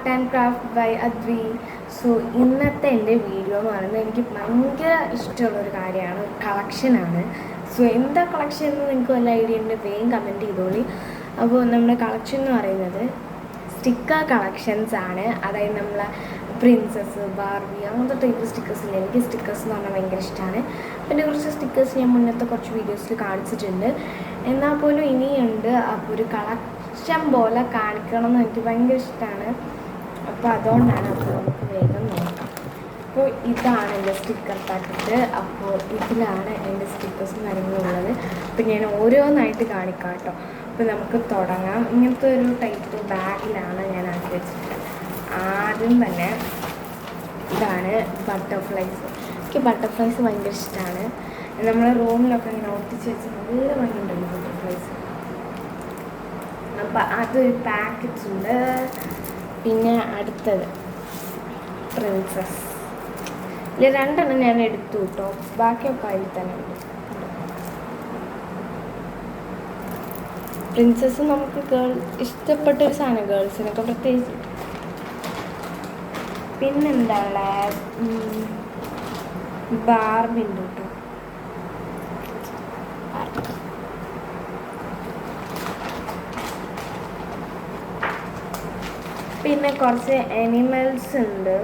Art and craft by Advi. So ഇന്നത്തെ എൻ്റെ video എന്ന് പറയുന്നത് എനിക്ക് ഭയങ്കര ഇഷ്ടമുള്ളൊരു കാര്യമാണ്, ഒരു കളക്ഷനാണ്. സോ എന്താ കളക്ഷൻ എന്ന് നിങ്ങൾക്ക് വല്ല ഐഡിയ ഉണ്ട്, വേഗം കമൻറ്റ് ചെയ്തോളി. അപ്പോൾ നമ്മുടെ കളക്ഷൻ എന്ന് പറയുന്നത് സ്റ്റിക്കർ കളക്ഷൻസ് ആണ്. അതായത് നമ്മളെ പ്രിൻസസ്, ബാർബി അങ്ങനത്തെ ടൈപ്പ് സ്റ്റിക്കേഴ്സ് ഇല്ല. എനിക്ക് സ്റ്റിക്കേഴ്സ് എന്ന് പറഞ്ഞാൽ ഭയങ്കര ഇഷ്ടമാണ്. പിന്നെ കുറച്ച് സ്റ്റിക്കേഴ്സ് ഞാൻ മുന്നത്തെ കുറച്ച് വീഡിയോസിൽ കാണിച്ചിട്ടുണ്ട്. എന്നാൽ പോലും ഇനിയുണ്ട്. അപ്പോൾ ഒരു കളക്ഷൻ പോലെ കാണിക്കണം എന്ന് എനിക്ക് ഭയങ്കര ഇഷ്ടമാണ്. അപ്പോൾ അതുകൊണ്ടാണ്. അപ്പോൾ നമുക്ക് വേഗം നോക്കാം. അപ്പോൾ ഇതാണ് എൻ്റെ സ്റ്റിക്കർ പാക്കറ്റ്. അപ്പോൾ ഇതിലാണ് എൻ്റെ സ്റ്റിക്കേഴ്സും കാര്യങ്ങളുള്ളത്. അപ്പോൾ ഞാൻ ഓരോന്നായിട്ട് കാണിക്കാം കേട്ടോ. അപ്പോൾ നമുക്ക് തുടങ്ങാം. ഇങ്ങനത്തെ ഒരു ടൈപ്പ് ബാഗിലാണ് ഞാൻ ആക്കി വെച്ചിട്ടുള്ളത്. ആദ്യം തന്നെ ഇതാണ് ബട്ടർഫ്ലൈസ്. എനിക്ക് ബട്ടർഫ്ലൈസ് ഭയങ്കര ഇഷ്ടമാണ്. നമ്മളെ റൂമിലൊക്കെ ഇങ്ങനെ ഒട്ടിച്ച് വെച്ച് നല്ല ഭംഗിയുണ്ടല്ലോ ബട്ടർഫ്ലൈസ്. അപ്പം അതൊരു പാക്കറ്റ് ഉണ്ട്. പിന്നെ അടുത്തത് പ്രിൻസസ്. ഇതിൽ രണ്ടെണ്ണം ഞാൻ എടുത്തു കേട്ടോ, ബാക്കിയൊക്കെ അതിൽ തന്നെ ഉണ്ട്. പ്രിൻസസ് നമുക്ക് ഇഷ്ടപ്പെട്ടൊരു സാധനം, ഗേൾസിനൊക്കെ പ്രത്യേകിച്ച്. പിന്നെന്താ ബാർബി ഉണ്ട് കേട്ടോ. പിന്നെ കുറച്ച് അനിമൽസ് ഉണ്ട്.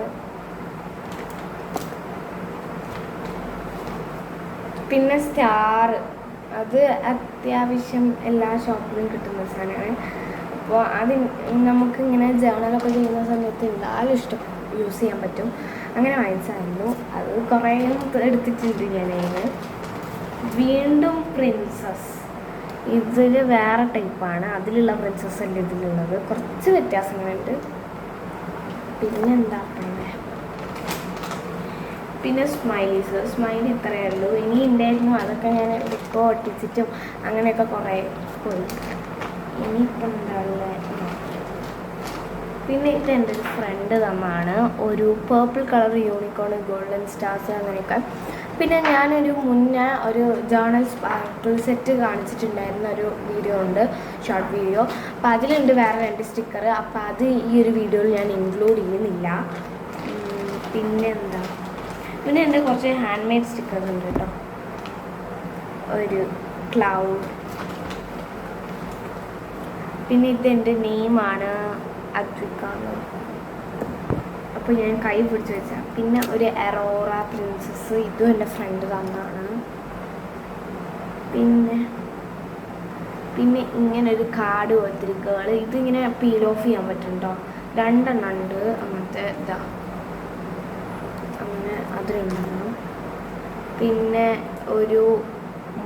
പിന്നെ സ്റ്റാർ, അത് അത്യാവശ്യം എല്ലാ ഷോപ്പിലും കിട്ടുന്ന സാധനമാണ്. അപ്പോൾ അത് നമുക്കിങ്ങനെ ജേണലൊക്കെ ചെയ്യുന്ന സമയത്ത് എന്തായാലും ഇഷ്ടം യൂസ് ചെയ്യാൻ പറ്റും. അങ്ങനെ വാങ്ങിച്ചായിരുന്നു. അത് കുറേ എടുത്തിട്ടുണ്ട് ഞാൻ. വീണ്ടും പ്രിൻസസ്. ഇതിൽ വേറെ ടൈപ്പാണ്. അതിലുള്ള പ്രിൻസസ് അല്ല ഇതിലുള്ളത്. കുറച്ച് വ്യത്യാസങ്ങളുണ്ട്. പിന്നെന്താ പിന്നെ സ്മൈലി ഇത്രയേ ഉള്ളൂ. ഇനി ഉണ്ടായിരുന്നു, അതൊക്കെ ഞാൻ ഇപ്പോൾ ഒട്ടിച്ചിട്ടും അങ്ങനെയൊക്കെ കുറേ പോയി. ഇനിയിപ്പോൾ എന്താ ഉള്ളത്? പിന്നെ ഇത് എൻ്റെ ഒരു ഫ്രണ്ട് തന്നാണ്, ഒരു purple colour unicorn, golden stars അങ്ങനെയൊക്കെ. പിന്നെ ഞാനൊരു മുന്നേ ഒരു ജേണൽ സ്പാർക്കിൾ സെറ്റ് കാണിച്ചിട്ടുണ്ടായിരുന്ന ഒരു വീഡിയോ ഉണ്ട്, ഷോർട്ട് വീഡിയോ. അപ്പോൾ അതിലുണ്ട് വേറെ 2 സ്റ്റിക്കർ. അപ്പോൾ അത് ഈ ഒരു വീഡിയോയിൽ ഞാൻ ഇൻക്ലൂഡ് ചെയ്യുന്നില്ല. പിന്നെന്താ, പിന്നെ എൻ്റെ കുറച്ച് ഹാൻഡ് മെയ്ഡ് സ്റ്റിക്കേഴ്സ് ഉണ്ട് കേട്ടോ. ഒരു ക്ലൗഡ്. പിന്നെ ഇതെൻ്റെ നെയിമാണ്, അദ്വിക്കാണ്. അപ്പോൾ ഞാൻ കൈ പിടിച്ച് വെച്ചാൽ. പിന്നെ ഒരു അറോറ പ്രിൻസസ്, ഇതും എൻ്റെ ഫ്രണ്ട് തന്നാണ്. പിന്നെ ഇങ്ങനെ ഒരു കാർഡ് പോലത്തെ ഗേൾ. ഇതിങ്ങനെ പീൽ ഓഫ് ചെയ്യാൻ പറ്റും കേട്ടോ. 2 എണ്ണം ഉണ്ട്. അങ്ങനത്തെ ഇതാ, അങ്ങനെ അതിലുണ്ടാകും. പിന്നെ ഒരു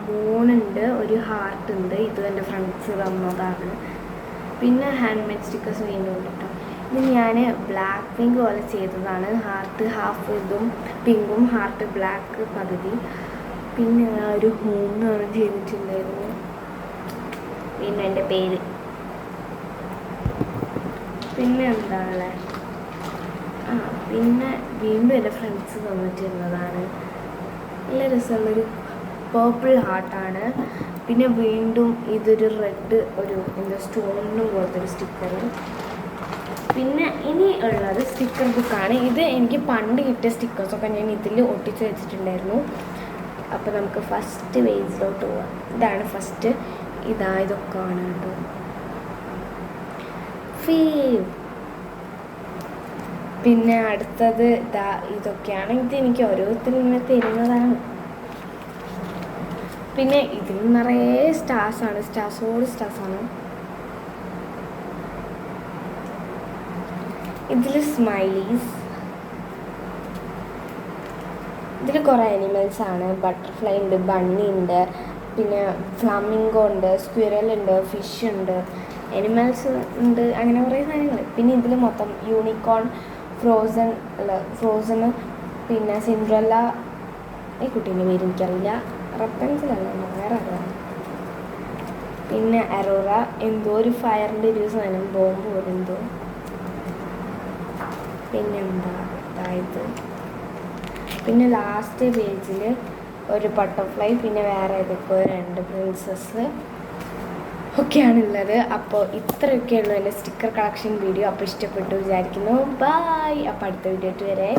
മൂണുണ്ട്, ഒരു ഹാർട്ട് ഉണ്ട്. ഇതും എൻ്റെ ഫ്രണ്ട്സ് തന്നതാണ്. പിന്നെ ഹാൻഡ് മെയ്ഡ് സ്റ്റിക്കേഴ്സ് വീണ്ടും ഉണ്ട് കേട്ടോ. ഇത് ഞാൻ ബ്ലാക്ക് പിങ്ക് പോലെ ചെയ്തതാണ്. ഹാർട്ട് ഹാഫ് ഇതും പിങ്കും, ഹാർട്ട് ബ്ലാക്ക് പകുതി. പിന്നെ ഒരു ഹോം എന്ന് പറഞ്ഞ് ചെയ്തിട്ടുണ്ടായിരുന്നു. പിന്നെ എൻ്റെ പേര്. പിന്നെ എന്താണ് പിന്നെ വീണ്ടും എൻ്റെ ഫ്രണ്ട്സ് തന്നിട്ടിരുന്നതാണ്. നല്ല രസമുള്ളൊരു പേർപ്പിൾ ഹാർട്ടാണ്. പിന്നെ വീണ്ടും ഇതൊരു റെഡ്, ഒരു എന്താ സ്റ്റോണിനും പോലത്തെ ഒരു സ്റ്റിക്കർ. പിന്നെ ഇനി ഉള്ളത് സ്റ്റിക്കർ ബുക്കാണ്. ഇത് എനിക്ക് പണ്ട് കിട്ടിയ സ്റ്റിക്കേഴ്സൊക്കെ ഞാൻ ഇതിൽ ഒട്ടിച്ച് വെച്ചിട്ടുണ്ടായിരുന്നു. അപ്പോൾ നമുക്ക് ഫസ്റ്റ് പേജിലോട്ട് പോവാം. ഇതാണ് ഫസ്റ്റ്. ഇതൊക്കെ ആണ് കേട്ടോ. പിന്നെ അടുത്തത് ഇതൊക്കെയാണ്. ഇതെനിക്ക് ഓരോരുത്തരും ഇങ്ങനെ തരുന്നതാണ്. പിന്നെ ഇതിൽ നിറയെ സ്റ്റാർസാണ്, സ്റ്റാർസാണ്. ഇതിൽ സ്മൈലീസ്. ഇതിൽ കുറേ അനിമൽസാണ്. ബട്ടർഫ്ലൈ ഉണ്ട്, ബണ്ണി ഉണ്ട്, പിന്നെ ഫ്ലാമിംഗോ ഉണ്ട്, സ്ക്വിറൽ ഉണ്ട്, ഫിഷ് ഉണ്ട്, അനിമൽസ് ഉണ്ട്, അങ്ങനെ കുറേ സാധനങ്ങൾ. പിന്നെ ഇതിൽ മൊത്തം യൂണിക്കോൺ, ഫ്രോസൺ, പിന്നെ സിൻഡ്രല്ല. ഈ കുട്ടീൻ്റെ പേര് എനിക്കറിയില്ല. റപ്പൻസിലല്ല, വേറെ അറിയാം. പിന്നെ അറോറ, എന്തോ ഒരു ഫയറിൻ്റെ ഒരു സാധനം, ബോംബ് പോലെ എന്തോ. പിന്നെന്താ ഇതായത്. പിന്നെ ലാസ്റ്റ് പേജിൽ ഒരു ബട്ടർഫ്ലൈ, പിന്നെ വേറെ ഏതൊക്കെ 2 പ്രിൻസസ്. ഒക്കെയാണുള്ളത്. അപ്പോൾ ഇത്രയൊക്കെയുള്ളൂ എൻ്റെ സ്റ്റിക്കർ കളക്ഷൻ വീഡിയോ. അപ്പോൾ ഇഷ്ടപ്പെട്ടു വിചാരിക്കുന്നു. ബായ്. അപ്പോൾ അടുത്ത വീഡിയോ വരെ.